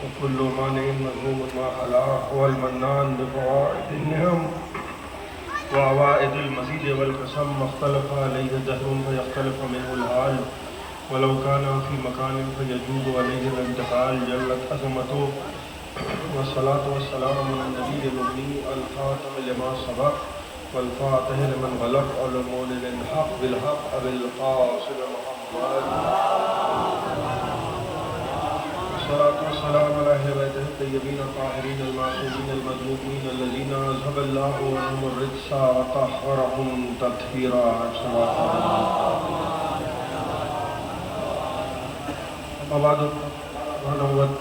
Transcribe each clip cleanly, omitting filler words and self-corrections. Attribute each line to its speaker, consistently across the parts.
Speaker 1: وكل مانع مذموم ما حلا هو المنان بفوائد النعم وعوائد المزيد والقسم ما اختلف عليه الدهر فيختلف منه الحال ولو كان في مكان فيجوز عليه الانتقال جلت عظمته والصلاة والسلام على النبي الأمي الخاتم لما سبق والفاتح لمن غلق والمولد الحق بالحق أبي القاسم محمد الصلاة والسلام على أهل بيته الطيبين الطاهرين المعصومين المظلومين الذين أذهب الله عنهم الرجس وطهرهم تطهيرا. أما بعد فنوت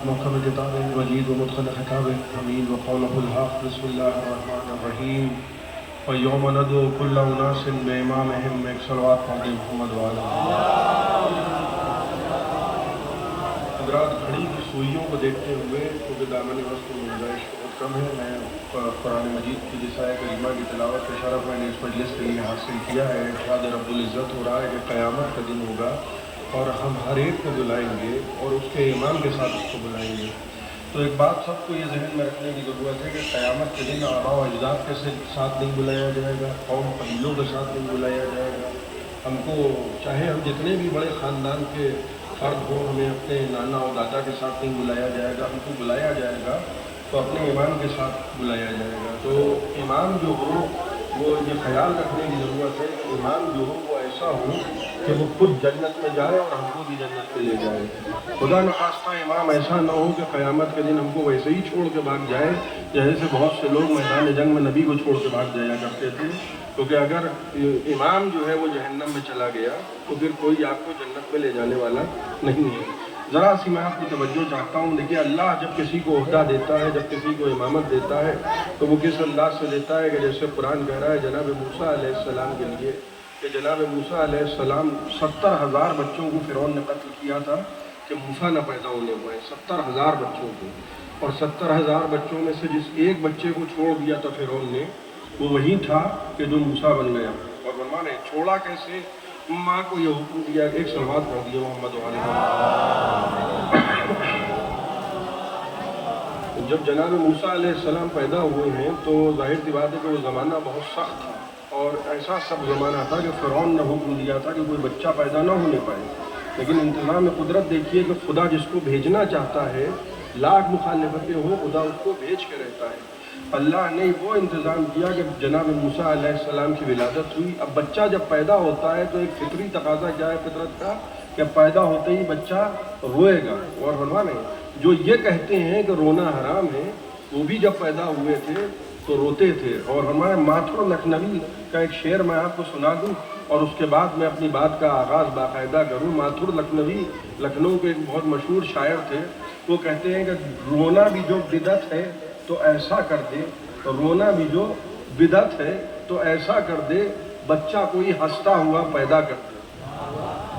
Speaker 1: محكم كتاب المجيد ومدخل خطاب الحميد وقوله الحق بسم الله الرحمن الرحيم ويوم ندعو كل أناس بإمامهم. ایک صلوات پڑھیں محمد والا. حضرات گھڑی کی سوئیوں کو دیکھتے ہوئے کیونکہ دامن وقت کی گنجائش بہت کم ہے، میں قرآن مجید کی جسایہ کریمہ کی تلاوت کا شرف میں نے اس مجلس کے لیے حاصل کیا ہے. ارشاد رب العزت ہو رہا ہے کہ قیامت کا دن ہوگا اور ہم ہر ایک کو بلائیں گے اور اس کے امام کے ساتھ اس کو بلائیں گے. تو ایک بات سب کو یہ ذہن میں رکھنے کی ضرورت ہے کہ قیامت کے دن آباء و اجداد کے ساتھ نہیں بلایا جائے گا، قوم قبیلوں کے ساتھ نہیں بلایا جائے گا. ہم کو چاہے ہم جتنے بھی بڑے خاندان کے فرد ہوں، ہمیں اپنے نانا اور دادا کے ساتھ نہیں بلایا جائے گا. ہم کو بلایا جائے گا تو اپنے امام کے ساتھ بلایا جائے گا. تو امام جو ہو وہ یہ خیال رکھنے کی ضرورت ہے کہ امام جو ہو وہ ایسا ہو کہ وہ خود جنت میں جائے اور ہم کو بھی جنت میں لے جائے. خدا نخواستہ امام ایسا نہ ہو کہ قیامت کے دن ہم کو ویسے ہی چھوڑ کے بھاگ جائے جیسے بہت سے لوگ میدان جنگ میں نبی کو چھوڑ کے بھاگ جایا کرتے تھے. کیونکہ اگر امام جو ہے وہ جہنم میں چلا گیا تو پھر کوئی آپ کو جنت میں لے جانے والا نہیں ہے. ذرا سی میں آپ کی توجہ چاہتا ہوں. دیکھیے اللہ جب کسی کو عہدہ دیتا ہے، جب کسی کو امامت دیتا ہے تو وہ کس انداز سے دیتا ہے کہ جیسے قرآن کہہ رہا ہے جناب موسیٰ علیہ السلام کے لیے کہ جناب موسیٰ علیہ السلام 70,000 بچوں کو فرعون نے قتل کیا تھا کہ موسیٰ نہ پیدا ہونے پائے. 70,000 بچوں کو، اور 70,000 بچوں میں سے جس ایک بچے کو چھوڑ دیا تھا فرعون نے وہ وہی تھا کہ جو موسیٰ بن گیا. اور فرما نے چھوڑا کیسے؟ ماں کو یہ حکم دیا کہ ایک صلوات پڑھ دیا محمد علیہ. جب جناب موسیٰ علیہ السلام پیدا ہوئے ہیں تو ظاہر سی بات ہے کہ وہ زمانہ بہت سخت تھا اور ایسا سب زمانہ تھا کہ فرعون نے حکم دیا تھا کہ کوئی بچہ پیدا نہ ہونے پائے. لیکن انتظام قدرت دیکھیے کہ خدا جس کو بھیجنا چاہتا ہے لاکھ مخالفتیں ہو خدا اس کو بھیج کے رہتا ہے. اللہ نے وہ انتظام کیا کہ جناب موسیٰ علیہ السلام کی ولادت ہوئی. اب بچہ جب پیدا ہوتا ہے تو ایک فطری تقاضا کیا ہے فطرت کا کہ پیدا ہوتے ہی بچہ روئے گا. اور فرمانے جو یہ کہتے ہیں کہ رونا حرام ہے وہ بھی جب پیدا ہوئے تھے تو روتے تھے. اور ہمارے ماتھر لکھنوی کا ایک شعر میں آپ کو سنا دوں اور اس کے بعد میں اپنی بات کا آغاز باقاعدہ کروں. ماتھر لکھنوی لکھنؤ کے ایک بہت مشہور شاعر تھے. وہ کہتے ہیں کہ رونا بھی جو بدعت ہے تو ایسا کر دے، رونا بھی جو بدعت ہے تو ایسا کر دے، بچہ کوئی ہنستا ہوا پیدا کر دے.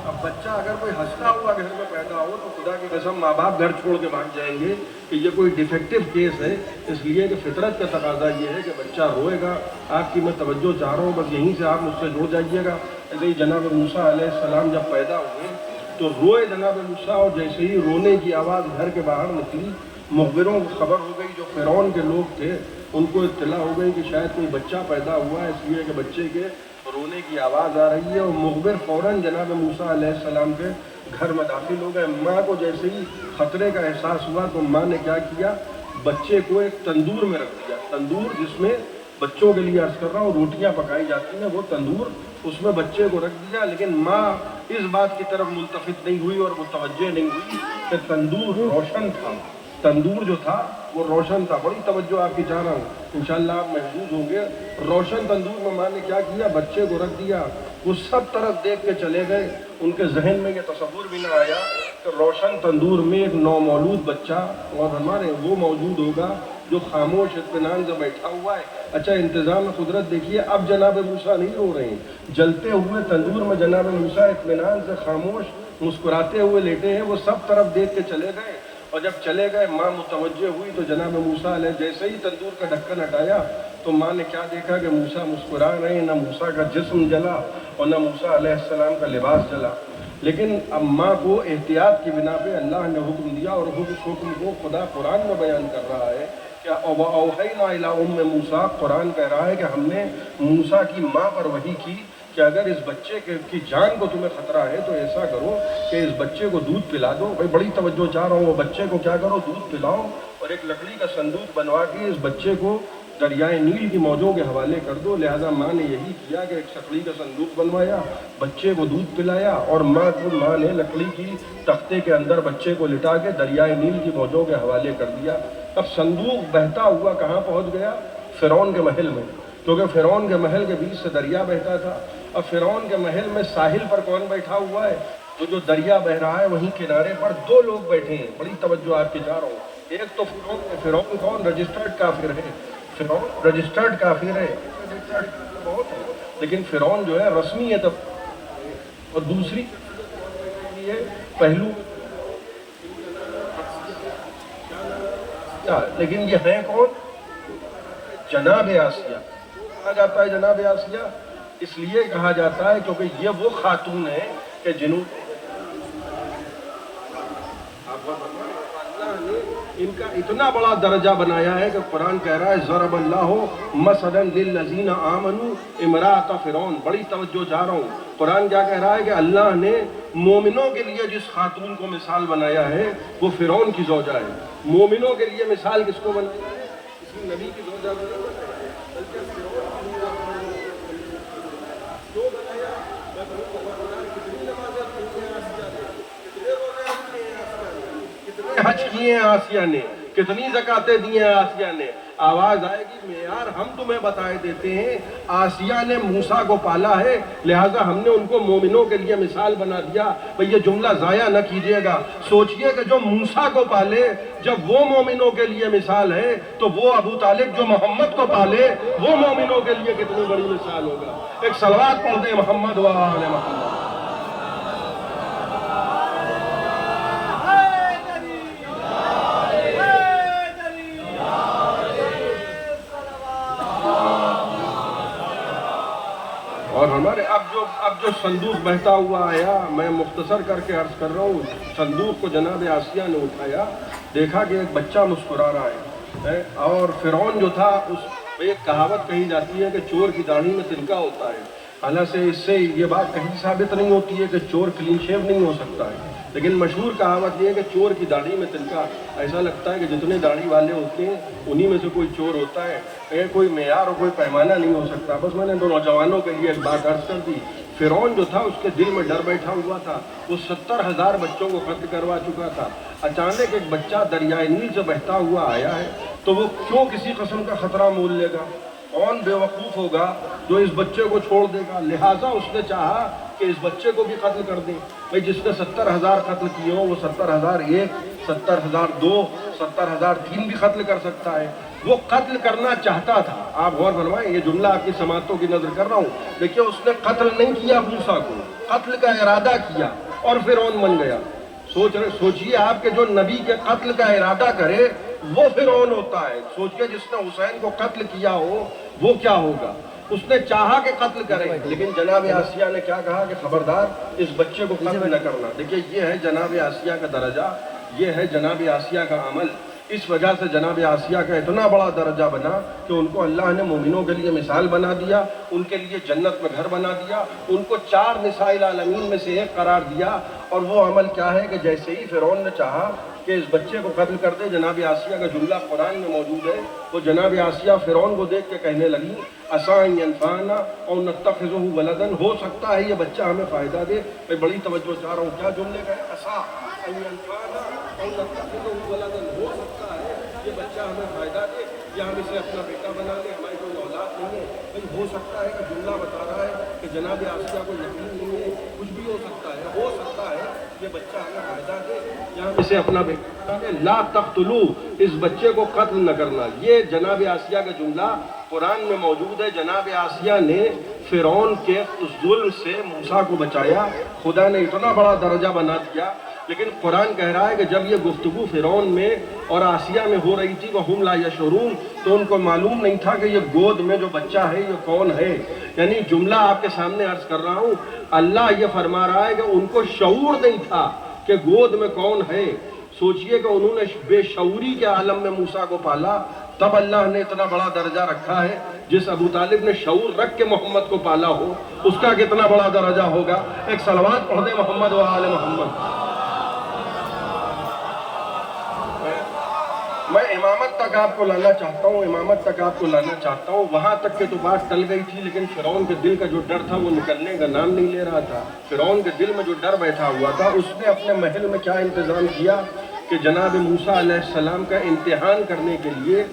Speaker 1: اب بچہ اگر کوئی ہنستا ہوا گھر میں پیدا ہو تو خدا کی قسم ماں باپ گھر چھوڑ کے بھاگ جائیں گے کہ یہ کوئی ڈیفیکٹو کیس ہے. اس لیے کہ فطرت کا تقاضا یہ ہے کہ بچہ روئے گا. آپ کی میں توجہ چاہ رہا ہوں، بس یہیں سے آپ مجھ سے جڑ جائیے گا. ایسے ہی جناب موسیٰ علیہ السلام جب پیدا ہوئے تو روئے جناب موسیٰ، اور جیسے ہی رونے کی آواز گھر کے باہر نکلی مخبروں کو خبر ہو گئی، جو فرعون کے لوگ تھے ان کو اطلاع ہو گئی کہ شاید کوئی بچہ پیدا ہوا ہے، اس لیے کہ بچے کے رونے کی آواز آ رہی ہے. اور مخبر فوراً جناب موسیٰ علیہ السلام کے گھر میں داخل ہو گئے. ماں کو جیسے ہی خطرے کا احساس ہوا تو ماں نے کیا کیا، بچے کو ایک تندور میں رکھ دیا. تندور جس میں بچوں کے لیے عرض کر رہا ہوں روٹیاں پکائی جاتی ہیں، وہ تندور اس میں بچے کو رکھ دیا. لیکن ماں اس بات کی طرف ملتفت نہیں ہوئی اور متوجہ نہیں ہوئی کہ تندور روشن تھا. تندور جو تھا وہ روشن تھا. بڑی توجہ آپ کی چاہ رہا ہوں، انشاءاللہ آپ محظوظ ہوں گے. روشن تندور میں ماں نے کیا کیا، بچے کو رکھ دیا. وہ سب طرف دیکھ کے چلے گئے. ان کے ذہن میں یہ تصور بھی نہ آیا کہ روشن تندور میں ایک نومولود بچہ اور ہمارے وہ موجود ہوگا جو خاموش اطمینان سے بیٹھا ہوا ہے. اچھا انتظام قدرت دیکھیے، اب جناب موسیٰ نہیں رو رہے ہیں. جلتے ہوئے تندور میں جناب موسیٰ اطمینان سے خاموش مسکراتے ہوئے لیٹے ہیں. وہ سب طرف دیکھ کے چلے گئے اور جب چلے گئے ماں متوجہ ہوئی تو جناب موسیٰ علیہ جیسے ہی تندور کا ڈھکن ہٹایا تو ماں نے کیا دیکھا کہ موسیٰ مسکرا رہے ہیں. نہ موسیٰ کا جسم جلا اور نہ موسیٰ علیہ السلام کا لباس جلا. لیکن اب ماں کو احتیاط کی بنا پہ اللہ نے حکم دیا، اور اس حکم کو خدا قرآن میں بیان کر رہا ہے کہ وَأَوْحَيْنَا إِلَىٰ أُمِّ مُوسَىٰ، قرآن کہہ رہا ہے کہ ہم نے موسیٰ کی ماں پر وحی کی کہ اگر اس بچے کی جان کو تمہیں خطرہ ہے تو ایسا کرو کہ اس بچے کو دودھ پلا دو۔ بھائی بڑی توجہ چاہ رہا ہوں، وہ بچے کو کیا کرو، دودھ پلاؤ، اور ایک لکڑی کا صندوق بنوا کے اس بچے کو دریائے نیل کی موجوں کے حوالے کر دو۔ لہذا ماں نے یہی کیا کہ ایک لکڑی کا صندوق بنوایا، بچے کو دودھ پلایا، اور ماں نے لکڑی کی تختے کے اندر بچے کو لٹا کے دریائے نیل کی موجوں کے حوالے کر دیا۔ اب صندوق بہتا ہوا کہاں پہنچ گیا؟ فرعون کے محل میں، کیونکہ فرعون کے محل کے بیچ سے دریا بہتا تھا۔ اب فرعون کے محل میں ساحل پر کون بیٹھا ہوا ہے؟ تو جو دریا بہ رہا ہے وہیں کنارے پر دو لوگ بیٹھے ہیں۔ بڑی توجہ آپ کی چاہ رہا ہوں، ایک تو فرعون کون؟ رجسٹرڈ کافر ہے، فرعون رجسٹرڈ کافر ہے، لیکن فرعون جو ہے رسمی ہے تب، اور دوسری پہلو، لیکن یہ ہے کون؟ جناب آسیہ۔ کہا جاتا ہے جناب آسیہ اس لیے کہا جاتا ہے کیونکہ یہ وہ خاتون ہے کہ جنہوں اللہ نے ان کا اتنا بڑا درجہ بنایا ہے کہ قرآن کہہ رہا ہے ضرب اللہ مثلا للذین آمنوا امرأۃ فرعون۔ بڑی توجہ چاہ رہا ہوں، قرآن کیا کہہ رہا ہے کہ اللہ نے مومنوں کے لیے جس خاتون کو مثال بنایا ہے وہ فرعون کی زوجہ ہے۔ مومنوں کے لیے مثال کس کو بنایا ہے؟ کسی نبی کی زوجہ بنایا ہے، بلکہ حج کیے آسیہ نے، کتنی زکاتیں دی ہیں آسیہ نے۔ آواز آئے گی معیار ہم تمہیں بتائے دیتے ہیں، آسیہ نے موسیٰ کو پالا ہے، لہٰذا ہم نے ان کو مومنوں کے لیے مثال بنا دیا۔ بھئی یہ جملہ ضائع نہ کیجئے گا، سوچئے کہ جو موسیٰ کو پالے جب وہ مومنوں کے لیے مثال ہے تو وہ ابو طالب جو محمد کو پالے وہ مومنوں کے لیے کتنی بڑی مثال ہوگا۔ ایک صلوات پڑھ دیں محمد و آل محمد۔ اور ہمارے اب جو صندوق بہتا ہوا آیا، میں مختصر کر کے عرض کر رہا ہوں، صندوق کو جناب آسیہ نے اٹھایا، دیکھا کہ ایک بچہ مسکرا رہا ہے، اور فرعون جو تھا اس ایک کہاوت کہی جاتی ہے کہ چور کی داڑھی میں تنکا ہوتا ہے۔ حالانکہ اس سے یہ بات کہیں ثابت نہیں ہوتی ہے کہ چور کلین شیو نہیں ہو سکتا ہے، لیکن مشہور کہاوت یہ ہے کہ چور کی داڑھی میں تنکا۔ ایسا لگتا ہے کہ جتنے داڑھی والے ہوتے ہیں انہی میں سے کوئی چور ہوتا ہے، کوئی معیار اور کوئی پیمانہ نہیں ہو سکتا۔ بس میں نے دو نوجوانوں کے لیے ایک بات عرض کر دی۔ فرعون جو تھا اس کے دل میں ڈر بیٹھا ہوا تھا، وہ 70,000 بچوں کو قتل کروا چکا تھا۔ اچانک ایک بچہ دریائے نیل سے بہتا ہوا آیا ہے تو وہ کیوں کسی قسم کا خطرہ مول لے گا؟ کون بے وقوف ہوگا جو اس بچے کو چھوڑ دے گا؟ لہٰذا اس نے چاہا کہ اس بچے کو بھی قتل کر دیں۔ بھئی جس نے 70,000 قتل کیے ہوں وہ 70,001، 70,002، 70,003 بھی قتل کر سکتا ہے۔ وہ قتل کرنا چاہتا تھا۔ آپ غور فرمائیں، یہ جملہ آپ کی سماعتوں کی نظر کر رہا ہوں، دیکھیے اس نے قتل نہیں کیا موسیٰ کو، قتل کا ارادہ کیا اور فرعون بن گیا۔ سوچئے آپ کہ جو نبی کے قتل کا ارادہ کرے وہ فرعون ہوتا ہے۔ سوچئے جس نے حسین کو قتل کیا ہو وہ کیا ہوگا؟ اس نے چاہا کہ قتل کرے، لیکن جناب آسیہ نے کیا کہا کہ خبردار اس بچے کو قتل نہ کرنا۔ دیکھیے یہ ہے جناب آسیہ کا درجہ، یہ ہے جناب آسیہ کا عمل۔ اس وجہ سے جناب آسیہ کا اتنا بڑا درجہ بنا کہ ان کو اللہ نے مومنوں کے لیے مثال بنا دیا، ان کے لیے جنت میں گھر بنا دیا، ان کو 4 نساء العالمین میں سے ایک قرار دیا۔ اور وہ عمل کیا ہے کہ جیسے ہی فرعون نے چاہا کہ اس بچے کو قتل کر دے، جناب آسیہ کا جملہ قرآن میں موجود ہے، وہ جناب آسیہ فرعون کو دیکھ کے کہنے لگی عسیٰ ان ینفعنا او نتخذہ ولدا، ہو سکتا ہے یہ بچہ ہمیں فائدہ دے۔ میں بڑی توجہ چاہ رہا ہوں، کیا جملے کا ہے؟ عسیٰ ان ینفعنا او نتخذہ ولدا، ہو سکتا ہے یہ بچہ ہمیں فائدہ دے یا ہم اسے اپنا بیٹا بنا لیں، ہماری کوئی اولاد نہیں ہے۔ بھئی ہو سکتا ہے کہ جملہ بتا رہا ہے کہ جناب آسیہ کو یقین نہیں ہے، کچھ بھی ہو سکتا ہے یہ بچہ ہمیں فائدہ دے یا ہم اسے اپنا بیٹا بنا لیں۔ لا تقتلوا، اس بچے کو قتل نہ کرنا۔ یہ جناب آسیہ کا جملہ قرآن میں موجود ہے۔ جناب آسیہ نے فرعون کے اس ظلم سے موسیٰ کو بچایا، خدا نے اتنا بڑا درجہ بنا دیا لیکن قرآن کہہ رہا ہے کہ جب یہ گفتگو فرعون میں اور آسیہ میں ہو رہی تھی وَهُمْ لَا يَشْعُرُونَ، تو ان کو معلوم نہیں تھا کہ یہ گود میں جو بچہ ہے یہ کون ہے۔ یعنی جملہ آپ کے سامنے عرض کر رہا ہوں، اللہ یہ فرما رہا ہے کہ ان کو شعور نہیں تھا کہ گود میں کون ہے۔ سوچئے کہ انہوں نے بے شعوری کے عالم میں موسیٰ کو پالا، تب اللہ نے اتنا بڑا درجہ رکھا ہے۔ جس ابو طالب نے شعور رکھ کے محمد کو پالا ہو، اس کا کتنا بڑا درجہ ہوگا۔ ایک صلوات پڑھ دیں محمد و آل محمد۔ میں امامت تک آپ کو لانا چاہتا ہوں، امامت تک آپ کو لانا چاہتا ہوں۔ وہاں تک کہ تو بات ٹل گئی تھی، لیکن فرعون کے دل کا جو ڈر تھا وہ نکلنے کا نام نہیں لے رہا تھا۔ فرعون کے دل میں جو ڈر بیٹھا ہوا تھا، اس نے اپنے محل میں کیا انتظام کیا کہ جناب موسیٰ علیہ السلام کا امتحان کرنے کے لیے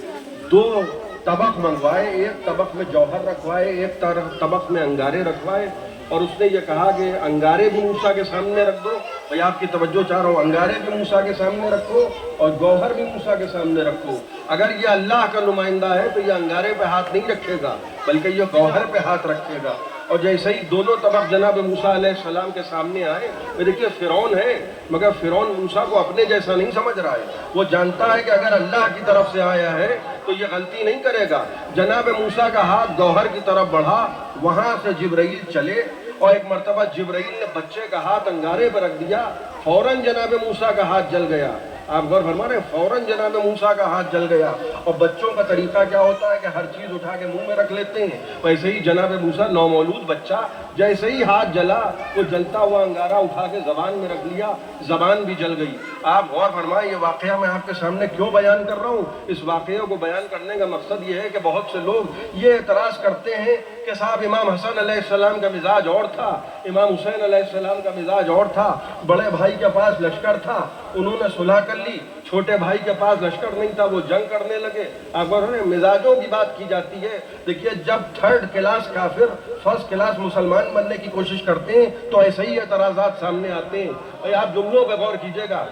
Speaker 1: 2 طبق منگوائے، ایک طبق میں جوہر رکھوائے، ایک طبق میں انگارے رکھوائے، اور اس نے یہ کہا کہ انگارے بھی موسیٰ کے سامنے رکھ دو۔ بھئی آپ کی توجہ چاہ رہا ہوں، انگارے بھی موسیٰ کے سامنے رکھو اور جوہر بھی موسیٰ کے سامنے رکھو۔ اگر یہ اللہ کا نمائندہ ہے تو یہ انگارے پہ ہاتھ نہیں رکھے گا، بلکہ یہ جوہر پہ ہاتھ رکھے گا۔ اور جیسے ہی دونوں طبق جناب موسیٰ علیہ السلام کے سامنے آئے، دیکھیے فرعون ہے، مگر فرعون موسیٰ کو اپنے جیسا نہیں سمجھ رہا ہے۔ وہ جانتا ہے کہ اگر اللہ کی طرف سے آیا ہے تو یہ غلطی نہیں کرے گا۔ جناب موسیٰ کا ہاتھ گوہر کی طرف بڑھا، وہاں سے جبرائیل چلے، اور ایک مرتبہ جبرائیل نے بچے کا ہاتھ انگارے پر رکھ دیا، فوراً جناب موسیٰ کا ہاتھ جل گیا۔ آپ غور فرما رہے ہیں، فوراً جناب موسیٰ کا ہاتھ جل گیا۔ اور بچوں کا طریقہ کیا ہوتا ہے کہ ہر چیز اٹھا کے منہ میں رکھ لیتے ہیں، ویسے ہی جناب موسیٰ نومولود بچہ جیسے ہی ہاتھ جلا، وہ جلتا ہوا انگارہ اٹھا کے زبان میں رکھ لیا، زبان بھی جل گئی۔ آپ غور فرمائیں، یہ واقعہ میں آپ کے سامنے کیوں بیان کر رہا ہوں؟ اس واقعے کو بیان کرنے کا مقصد یہ ہے کہ بہت سے لوگ یہ اعتراض کرتے ہیں کہ صاحب امام حسن علیہ السلام کا مزاج اور تھا، امام حسین علیہ السلام کا مزاج اور تھا، بڑے بھائی کے پاس لشکر تھا، انہوں نے صلح کر لی، چھوٹے بھائی کے پاس لشکر نہیں تھا، وہ جنگ کرنے لگے۔ آپ مزاجوں کی بات کی جاتی ہے۔ دیکھیے جب 3rd کلاس کافر 1st کلاس مسلمان بننے کی کوشش کرتے ہیں تو ایسے ہی اعتراضات سامنے آتے ہیں۔ بھئی آپ جملوں پہ غور کیجئے گا،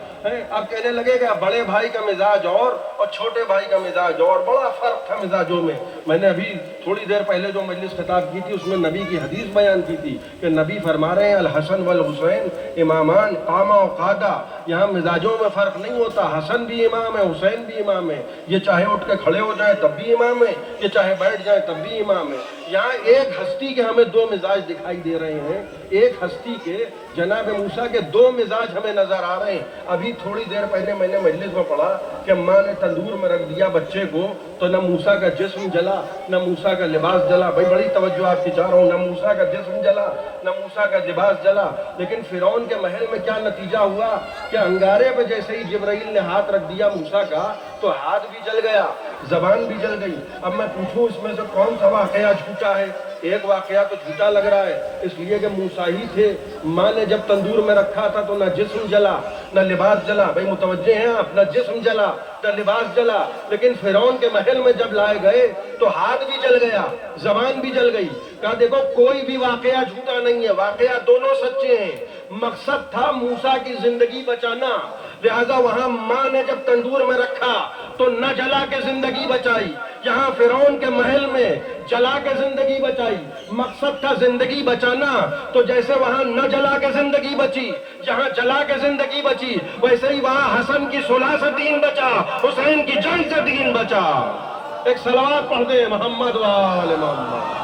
Speaker 1: اب کہنے لگے گا بڑے بھائی کا مزاج اور چھوٹے بھائی کا مزاج اور، بڑا فرق تھا مزاجوں میں۔ میں نے ابھی تھوڑی دیر پہلے جو مجلس خطاب کی تھی اس میں نبی کی حدیث بیان کی تھی کہ نبی فرما رہے ہیں الحسن والحسین امامان قاما و قادا۔ یہاں مزاجوں میں فرق نہیں ہوتا، حسن بھی امام ہے، حسین بھی امام ہے، یہ چاہے اٹھ کے کھڑے ہو جائیں تب بھی امام ہے، یہ چاہے بیٹھ جائیں تب بھی امام ہے۔ یہاں ایک ہستی کے ہمیں 2 مزاج دکھائی دے رہے ہیں، ایک ہستی کے جناب موسیٰ کے 2 مزاج ہمیں نظر آ رہے ہیں۔ ابھی تھوڑی دیر پہلے میں نے مجلس میں پڑھا کہ ماں نے تندور میں رکھ دیا بچے کو تو نہ موسیٰ کا جسم جلا نہ موسیٰ کا لباس جلا۔ بھائی بڑی توجہ آپ کی چاہ رہا ہوں، نہ موسیٰ کا جسم جلا نہ موسیٰ کا لباس جلا۔ لیکن فرعون کے محل میں کیا نتیجہ ہوا کہ انگارے پہ جیسے ہی جبرائیل نے ہاتھ رکھ دیا موسیٰ کا تو ہاتھ بھی جل گیا، زبان بھی جل گئی۔ اب میں پوچھوں اس میں سے کون سا واقعہ جھوٹا ہے؟ ایک واقعہ تو جھوٹا لگ رہا ہے، اس لیے کہ موسیٰ ہی تھے۔ ماں نے جب تندور میں رکھا تھا تو نہ جسم جلا نہ لباس جلا۔ بھائی متوجہ ہیں آپ، نہ جسم جلا نہ لباس جلا۔ لیکن فرعون کے محل میں جب لائے گئے تو ہاتھ بھی جل گیا، زبان بھی جل گئی۔ کہا دیکھو کوئی بھی واقعہ جھوٹا نہیں ہے، واقعہ دونوں سچے ہیں۔ مقصد تھا موسیٰ کی زندگی بچانا، لہذا وہاں ماں نے جب تندور میں رکھا تو نہ جلا کے زندگی بچائی، یہاں فرعون کے محل میں جلا کے زندگی بچائی۔ مقصد تھا زندگی بچانا، تو جیسے وہاں نہ جلا کے زندگی بچی جہاں جلا کے زندگی بچی، ویسے ہی وہاں حسن کی صلح سے دین بچا، حسین کی جنگ سے دین بچا۔ ایک صلوات پڑھ دیں محمد و آل محمد۔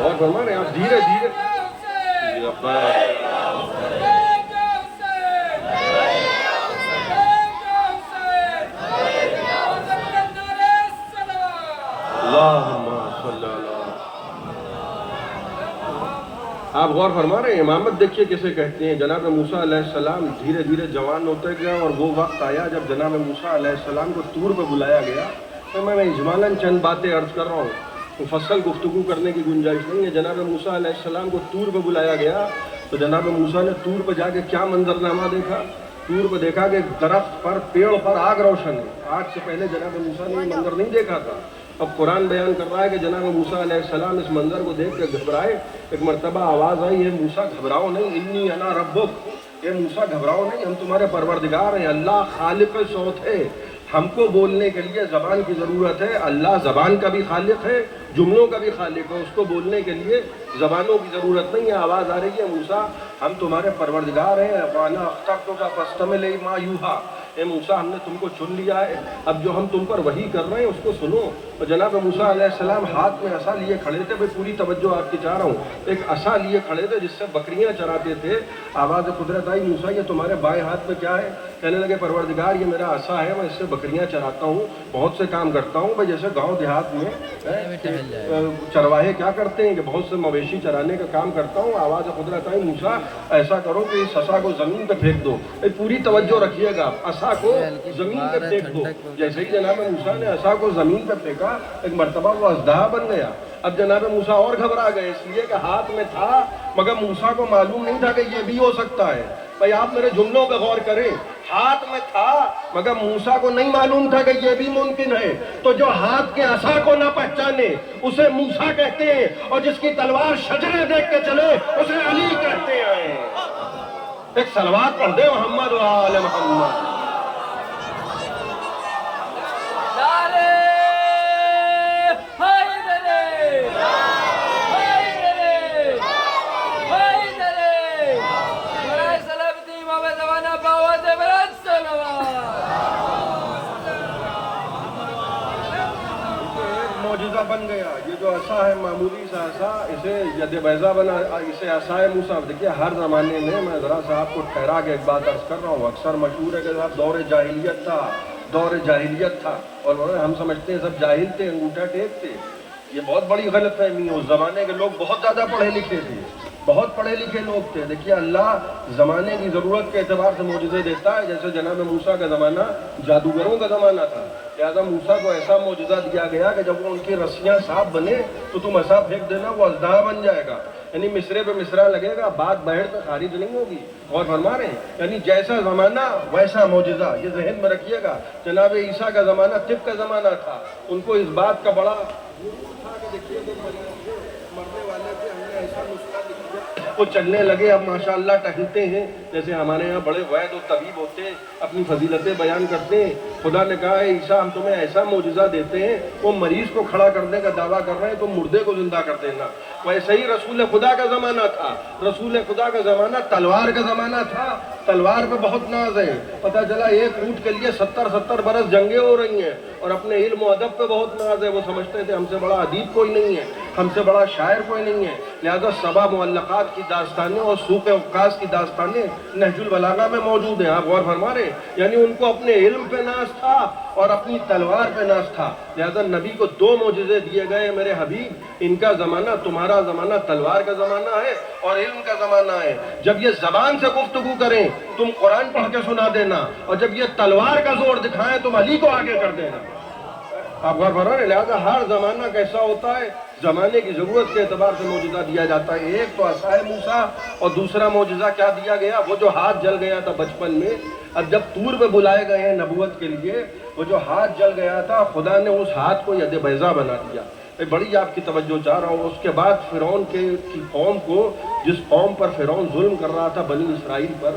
Speaker 1: اور فرما رہے ہیں آپ دھیرے دھیرے آپ غور فرما رہے ہیں، امامت دیکھیے کیسے کہتے ہیں۔ جناب موسیٰ علیہ السلام دھیرے دھیرے جوان ہوتے گئے اور وہ وقت آیا جب جناب موسیٰ علیہ السلام کو طور پہ بلایا گیا۔ تو میں اجمالاً چند باتیں عرض کر رہا ہوں، مفصل گفتگو کرنے کی گنجائش نہیں ہے۔ جناب موسیٰ علیہ السلام کو طور پہ بلایا گیا تو جناب موسیٰ نے طور پہ جا کے کیا منظرنامہ دیکھا؟ طور پہ دیکھا کہ درخت پر پیڑ پر آگ روشن ہے۔ آج سے پہلے جناب موسیٰ نے یہ منظر نہیں دیکھا تھا۔ اب قرآن بیان کر رہا ہے کہ جناب موسیٰ علیہ السلام اس منظر کو دیکھ کے گھبرائے۔ ایک مرتبہ آواز آئی ہے موسیٰ گھبراؤ نہیں، انی انا ربک، اے موسیٰ گھبراؤ نہیں، ہم تمہارے پروردگار ہیں، اللہ خالق صوت ہے، ہم کو بولنے کے لیے زبان کی ضرورت ہے، اللہ زبان کا بھی خالق ہے، جملوں کا بھی خالق ہے، اس کو بولنے کے لیے زبانوں کی ضرورت نہیں ہے۔ آواز آ رہی ہے موسیٰ ہم تمہارے پروردگار ہیں، وَأَنَا اخْتَرْتُكَ فَاسْتَمِعْ لِمَا يُوحَىٰ، اے موسیٰ ہم نے تم کو چن لیا ہے، اب جو ہم تم پر وحی کر رہے ہیں اس کو سنو۔ اور جناب موسیٰ علیہ السلام ہاتھ میں عصا لیے کھڑے تھے، بھئی پوری توجہ آپ کی چاہ رہا ہوں، ایک عصا لیے کھڑے تھے جس سے بکریاں چراتے تھے۔ آواز قدرت آئی موسیٰ یہ تمہارے بائیں ہاتھ میں کیا ہے؟ کہنے لگے پروردگار یہ میرا عصا ہے، میں اس سے بکریاں چراتا ہوں، بہت سے کام کرتا ہوں، بھئی جیسے گاؤں دیہات میں چرواہے کیا کرتے ہیں کہ بہت سے مویشی چرانے کا کام کرتا ہوں۔ آواز قدرت آئی موسیٰ ایسا کرو کہ اس عصا کو زمین پہ پھینک دو، پوری توجہ رکھیے گا، عصا کو زمین پہ پھینک دو۔ جیسے ہی جناب موسیٰ نے عصا کو زمین پہ پھینکا ایک مرتبہ وہ اژدہا بن گیا۔ اب جناب موسیٰ اور گھبرا گئے، اس لیے کہ ہاتھ میں تھا مگر موسیٰ کو معلوم نہیں تھا کہ یہ بھی ہو سکتا ہے۔ بھائی آپ میرے جملوں پہ غور کریں، ہاتھ میں تھا مگر موسیٰ کو نہیں معلوم تھا کہ یہ بھی ممکن ہے۔ تو جو ہاتھ کے عصا کو نہ پہچانے اسے موسیٰ کہتے ہیں، اور جس کی تلوار شجرے دیکھ کے چلے اسے علی کہتے ہیں۔ ایک صلوات پڑھ دے محمد و آل محمد۔ معجزہ بن گیا، یہ جو عصا ہے معمولی سا عصا، اسے ید بیضا بنا، اسے عصائے موسیٰ۔ دیکھیے ہر زمانے میں ذرا سا آپ کو ٹھہرا کے ایک بات عرض کر رہا ہوں، اکثر مشہور ہے کہ صاحب دور جاہلیت تھا، دور جاہلیت تھا، اور ہم سمجھتے ہیں سب جاہل تھے، انگوٹھا ٹیک تھے۔ یہ بہت بڑی غلط فہمی ہے، اس زمانے کے لوگ بہت زیادہ پڑھے لکھے تھے، بہت پڑھے لکھے لوگ تھے۔ دیکھیے اللہ زمانے کی ضرورت کے اعتبار سے معجزے دیتا ہے، جیسے جناب موسیٰ کا زمانہ جادوگروں کا زمانہ تھا، لہٰذا موسیٰ کو ایسا معجزہ دیا گیا کہ جب وہ ان کی رسیاں صاف بنے تو تم عصا پھینک دینا وہ اژدہا بن جائے گا، یعنی مصرے پہ مصرا لگے گا، بات بہڑ پہ خارج نہیں ہوگی۔ اور فرما رہے ہیں یعنی جیسا زمانہ ویسا معجزہ، یہ ذہن میں رکھیے گا۔ جناب عیسیٰ کا زمانہ طب کا زمانہ تھا، ان کو اس بات کا بڑا تھا کہ دیکھیے کہ مرنے والے تھے، ہم نے ایسا نسخہ لکھا، وہ چلنے لگے، اب ماشاءاللہ ٹہلتے ہیں، جیسے ہمارے یہاں بڑے وید و طبیب ہوتے ہیں، اپنی فضیلتیں بیان کرتے ہیں۔ خدا نے کہا ہے عیسیٰ ہم تمہیں ایسا معجزہ دیتے ہیں، وہ مریض کو کھڑا کرنے کا دعویٰ کر رہے ہیں تو مردے کو زندہ کر دینا۔ ویسے ہی رسول خدا کا زمانہ تھا، رسول خدا کا زمانہ تلوار کا زمانہ تھا، تلوار پہ بہت ناز ہے۔ پتہ چلا ایک اونٹ کے لیے 70 برس جنگیں ہو رہی ہیں، اور اپنے علم و ادب پہ بہت ناز ہے۔ وہ سمجھتے تھے ہم سے بڑا ادیب کوئی نہیں ہے، ہم سے بڑا شاعر کوئی نہیں ہے، لہذا سبا معلقات کی داستانیں اور سوق عکاظ کی داستانیں نہج البلاغہ میں موجود ہیں۔ آپ غور فرما رہے ہیں، یعنی ان کو اپنے علم پہ ناز تھا اور اپنی تلوار پہ ناز تھا، لہذا نبی کو 2 معجزے دیے گئے، میرے حبیب ان کا زمانہ تمہارا زمانہ تلوار کا زمانہ ہے اور علم کا زمانہ ہے۔ جب یہ زبان سے گفتگو کریں تم قرآن پڑھ کے سنا دینا، اور جب یہ تلوار کا زور دکھائیں تم علی کو آگے کر دینا۔ آپ غور فرما رہے ہیں، لہذا ہر زمانہ کیسا ہوتا ہے، زمانے کی ضرورت کے اعتبار سے معجزہ دیا جاتا ہے۔ ایک تو عصائے موسیٰ، اور دوسرا معجزہ کیا دیا گیا، وہ جو ہاتھ جل گیا تھا بچپن میں، اب جب طور پہ بلائے گئے ہیں نبوت کے لیے، وہ جو ہاتھ جل گیا تھا خدا نے اس ہاتھ کو ید بیضا بنا دیا۔ بڑی آپ کی توجہ چاہ رہا ہوں، اس کے بعد فرعون کی قوم کو، جس قوم پر فرعون ظلم کر رہا تھا بنی اسرائیل پر،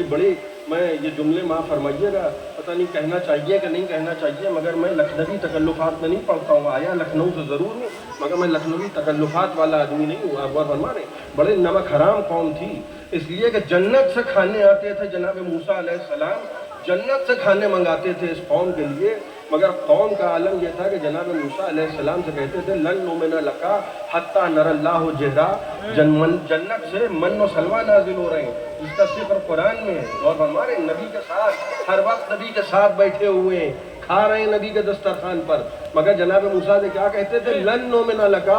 Speaker 1: بڑی میں یہ جملے معاف فرمائیے گا، پتہ نہیں کہنا چاہیے کہ نہیں کہنا چاہیے، مگر میں لکھنوی تکلفات میں نہیں پڑھتا ہوں، آیا لکھنؤ سے ضرور ہوں مگر میں لکھنوی تکلفات والا آدمی نہیں ہوں۔ آپ غور فرما رہے ہیں، بڑے نمک حرام قوم تھی، اس لیے کہ جنت سے کھانے آتے تھے، جناب موسیٰ علیہ السلام جنت سے کھانے منگاتے تھے اس قوم کے لیے، مگر قوم کا عالم یہ تھا کہ جناب موسیٰ علیہ السلام سے کہتے تھے لن نؤمن لک حتی نری اللہ جہرا، جنت سے من و سلوہ نازل ہو رہے ہیں، جس کا ذکر قرآن میں ہے۔ اور ہمارے نبی کے ساتھ ہر وقت نبی کے ساتھ بیٹھے ہوئے ہیں، کھا رہے ہیں نبی کے دسترخوان پر، مگر جناب موسیٰ سے کیا کہتے تھے لن نؤمن لک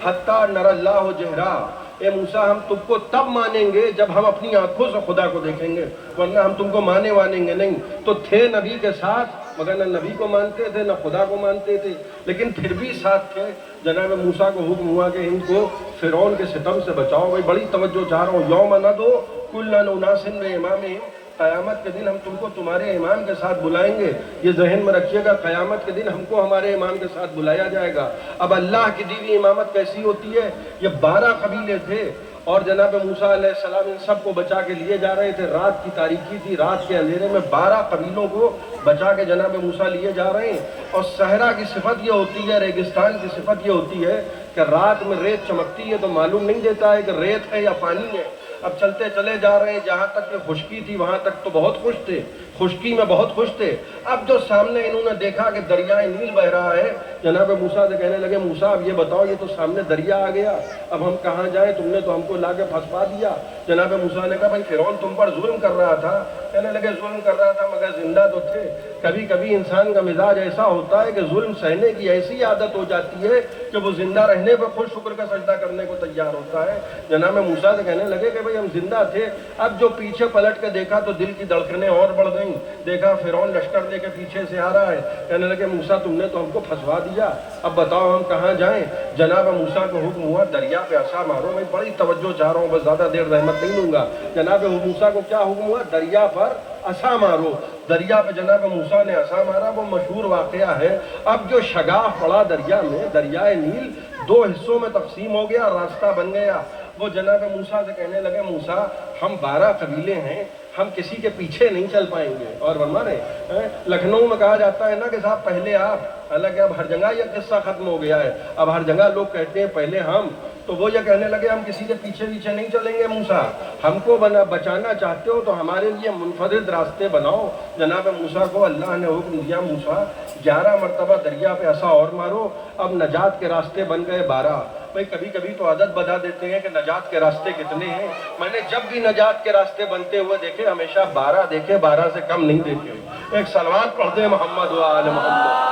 Speaker 1: حتی نری اللہ جہرا، اے موسیٰ ہم تم کو تب مانیں گے جب ہم اپنی آنکھوں سے خدا کو دیکھیں گے، ورنہ ہم تم کو مانے وانیں گے نہیں۔ تو تھے نبی کے ساتھ مگر نہ نبی کو مانتے تھے نہ خدا کو مانتے تھے، لیکن پھر بھی ساتھ تھے۔ جناب موسیٰ کو حکم ہوا کہ ان کو فرعون کے ستم سے بچاؤ۔ بھائی بڑی توجہ چاہ رہا ہوں، یوم ندعو کل اناس بامامہم، قیامت کے دن ہم تم کو تمہارے امام کے ساتھ بلائیں گے۔ یہ ذہن میں رکھیے گا، قیامت کے دن ہم کو ہمارے امام کے ساتھ بلایا جائے گا۔ اب اللہ کی دی ہوئی امامت کیسی ہوتی ہے، یہ 12 قبیلے تھے اور جناب موسیٰ علیہ السلام ان سب کو بچا کے لیے جا رہے تھے. رات کی تاریکی تھی, رات کے اندھیرے میں 12 قبیلوں کو بچا کے جناب موسیٰ لیے جا رہے ہیں. اور صحرا کی صفت یہ ہوتی ہے, ریگستان کی صفت یہ ہوتی ہے کہ رات میں ریت چمکتی ہے تو معلوم نہیں دیتا ہے کہ ریت ہے یا پانی ہے. اب چلتے چلے جا رہے ہیں, جہاں تک کہ خشکی تھی وہاں تک تو بہت خوش تھے, خشکی میں بہت خوش تھے. اب جو سامنے انہوں نے دیکھا کہ دریائے نیل بہ رہا ہے, جناب موسیٰ سے کہنے لگے موسیٰ اب یہ بتاؤ, یہ تو سامنے دریا آ گیا, اب ہم کہاں جائیں, تم نے تو ہم کو لا کے پھنسوا دیا. جناب موسیٰ نے کہا بھائی فرعون تم پر ظلم کر رہا تھا. کہنے لگے ظلم کر رہا تھا مگر زندہ تو تھے. کبھی کبھی انسان کا مزاج ایسا ہوتا ہے کہ ظلم سہنے کی ایسی عادت ہو جاتی ہے کہ وہ زندہ رہنے پر خود شکر کا سجدہ کرنے کو تیار ہوتا ہے. جناب موسیٰ سے کہنے لگے کہ بھئی ہم زندہ تھے. اب جو پیچھے پلٹ کے دیکھا تو دل کی دھڑکنیں اور بڑھ گئیں. دیکھا فرعون لشکر لے کے پیچھے سے آ رہا ہے. کہنے لگے موسیٰ تم نے تو ہم کو پھنسوا دیا, اب بتاؤ ہم کہاں جائیں. جناب موسیٰ کو حکم ہوا دریا پہ عصا مارو. میں بڑی توجہ چاہ رہا ہوں, بس زیادہ دیر رحمت نہیں دوں گا. جناب موسیٰ کو کیا حکم ہوا, دریا پر عصا مارو. دریا پہ جناب موسیٰ نے عصا مارا. وہ مشہور واقعہ ہے. اب جو شگاف پڑا دریا میں, دریائے نیل 2 حصوں میں تقسیم ہو گیا, راستہ بن گیا. وہ جناب موسیٰ سے کہنے لگے موسیٰ ہم 12 قبیلے ہیں, ہم کسی کے پیچھے نہیں چل پائیں گے. اور فرما رہے لکھنؤ میں کہا جاتا ہے نا کہ صاحب پہلے آپ, حالانکہ اب ہر جگہ یہ قصہ ختم ہو گیا ہے, اب ہر جگہ لوگ کہتے ہیں پہلے ہم. تو وہ یہ کہنے لگے ہم کسی کے پیچھے نہیں چلیں گے موسیٰ, ہم کو بچانا چاہتے ہو تو ہمارے لیے منفرد راستے بناؤ. جناب موسیٰ کو اللہ نے حکم دیا موسیٰ 11 مرتبہ دریا پہ عصا اور مارو. اب نجات کے راستے بن گئے 12. بھئی کبھی کبھی تو عدد بتا دیتے ہیں کہ نجات کے راستے کتنے ہیں. میں نے جب بھی نجات کے راستے بنتے ہوئے دیکھے ہمیشہ 12 دیکھے, 12 سے کم نہیں دیکھے. ایک صلوات پڑھتے محمد و آل محمد.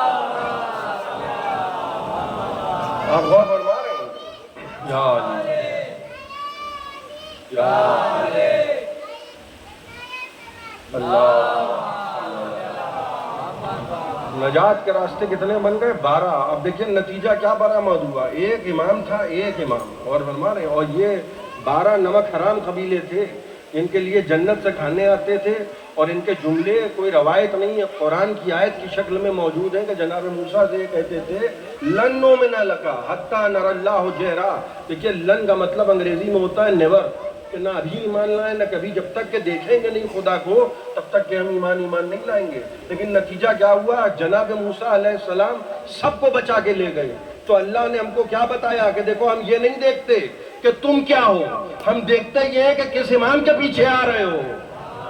Speaker 1: آپ غور فرما رہے ہیں, یا علی یا اللہ. نجات کے راستے کتنے بن گئے 12. اب دیکھیں نتیجہ کیا برآمد ہوا, ایک امام تھا, ایک امام. اور فرما رہے ہیں, اور یہ 12 نمک حرام قبیلے تھے, ان کے لیے جنت سے کھانے آتے تھے. اور ان کے جملے کوئی روایت نہیں ہے, قرآن کی آیت کی شکل میں موجود ہیں کہ جناب موسیٰ سے یہ کہتے تھے لن نؤمن لک حتی نری اللہ جہرا. دیکھیے لن کا مطلب انگریزی میں ہوتا ہے نیور, کہ نہ ابھی ایمان لائیں نہ کبھی, جب تک کہ دیکھیں گے نہیں خدا کو تب تک کہ ہم ایمان نہیں لائیں گے. لیکن نتیجہ کیا ہوا, جناب موسیٰ علیہ السلام سب کو بچا کے لے گئے. تو اللہ نے ہم کو کیا بتایا کہ دیکھو ہم یہ نہیں دیکھتے کہ تم کیا ہو, ہم دیکھتے یہ ہے کہ کس امام کے پیچھے آ رہے ہو.